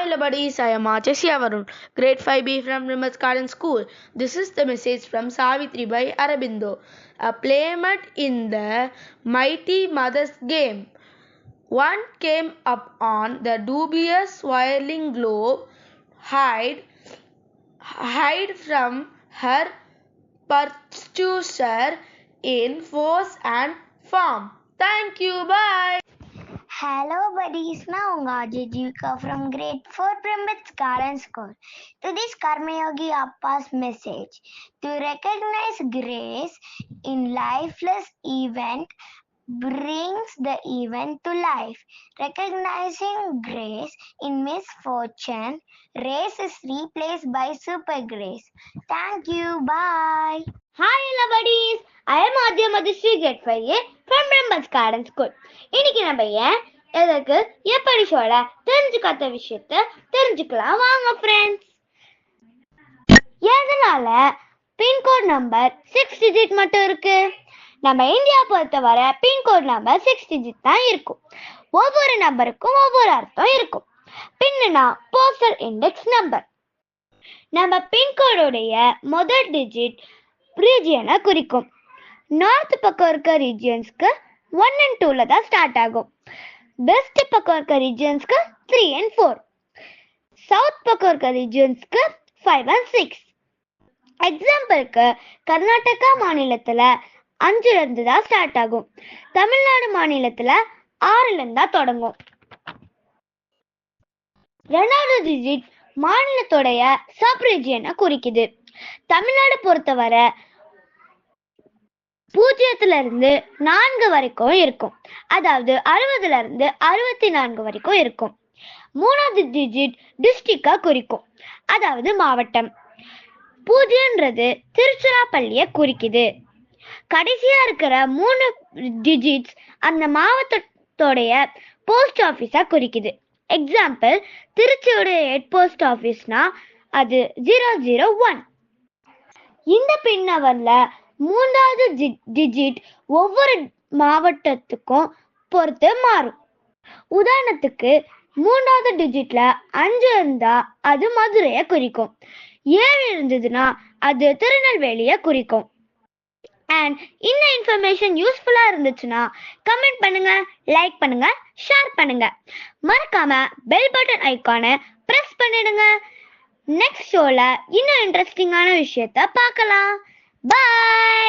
Hello buddies, I am Cheshia Varun, grade 5B from Rimas Garden School. This is the message from Savitri by Arabindo. A playmate in the mighty mother's game. One came up on the dubious whirling globe, hide from her pursuer in force and form. Thank you, bye. Hello buddies, now Ungaji Jivika from grade 4 Primbits Garden School. To this Karma Yogi Appa's message, to recognize grace in lifeless event brings the event to life. Recognizing grace in misfortune, race is replaced by super grace. Thank you, bye. Hi hello buddies, I am Adya Madhusri grade 5A from Primbits Garden School. இன்னைக்கு நம்ம எதற்கு எப்படி சொல்ல தெரிஞ்சுக்காத விஷயத்த தெரிஞ்சுக்கலாம் வாங்க friends. எதனால pincode number 6 digit மட்டும் இருக்கு? நம்ம இந்தியா பொறுத்தவரை பின்கோட் நம்பர் 6 டிஜிட் தான் இருக்கும். ஒவ்வொரு நம்பருக்கும் ஒவ்வொரு அர்த்தம் இருக்கும். பின்னா போஸ்டல் இண்டெக்ஸ் நம்பர். நம்ம பின்கோடுடைய முதல் டிஜிட் ரீஜியனை குறிக்கும். நார்த் பக்கம் இருக்க ரீஜியன்ஸ்க்கு 1 and 2ல தான் ஸ்டார்ட் ஆகும். வெஸ்ட் பக்கம் இருக்க ரீஜியன்ஸ்க்கு 3 and 4. சவுத் பக்கம் இருக்க ரீஜியன்ஸ்க்கு 5 and 6. எக்ஸாம்பிளுக்கு கர்நாடகா மாநிலத்துல 5ல இருந்து தான் ஸ்டார்ட் ஆகும். தமிழ்நாடு மாநிலத்துல 6ல இருந்து தான் தொடங்கும். ரெண்டாவது டிஜிட் மாநிலத்தோடைய சப் ரீஜியனை குறிக்குது. தமிழ்நாடு பொறுத்தவரை 0ல இருந்து 4 வரைக்கும் இருக்கும். அதாவது 60ல இருந்து 64 வரைக்கும் இருக்கும். மூணாவது டிஜிட் டிஸ்ட்ரிக்டா குறிக்கும். அதாவது மாவட்டம். 0ன்றது திருச்சிராப்பள்ளியை குறிக்குது. கடைசியா இருக்கிற 3 டிஜிட்ஸ் அந்த மாவட்டத்தோடைய போஸ்ட் ஆஃபீஸா குறிக்குது. எக்ஸாம்பிள் திருச்சியோட ஹெட் போஸ்ட் ஆஃபீஸ்னா அது 001. இந்த பின் நம்பர்ல 3வது டிஜிட் ஒவ்வொரு மாவட்டத்துக்கும் பொறுத்து மாறும். உதாரணத்துக்கு 3வது டிஜிட்ல 5 இருந்தா அது மதுரையை குறிக்கும். 7 இருந்ததுன்னா அது திருநெல்வேலியை குறிக்கும். அண்ட் இந்த இன்ஃபர்மேஷன் யூஸ்ஃபுல்லா இருந்துச்சுன்னா கமெண்ட் பண்ணுங்க, லைக் பண்ணுங்க, ஷேர் பண்ணுங்க. மறக்காம பெல் பட்டன் ஐகானை பிரஸ் பண்ணிடுங்க. நெக்ஸ்ட் ஷோல இன்னும் இன்ட்ரெஸ்டிங்கான விஷயத்த பார்க்கலாம். பாய்.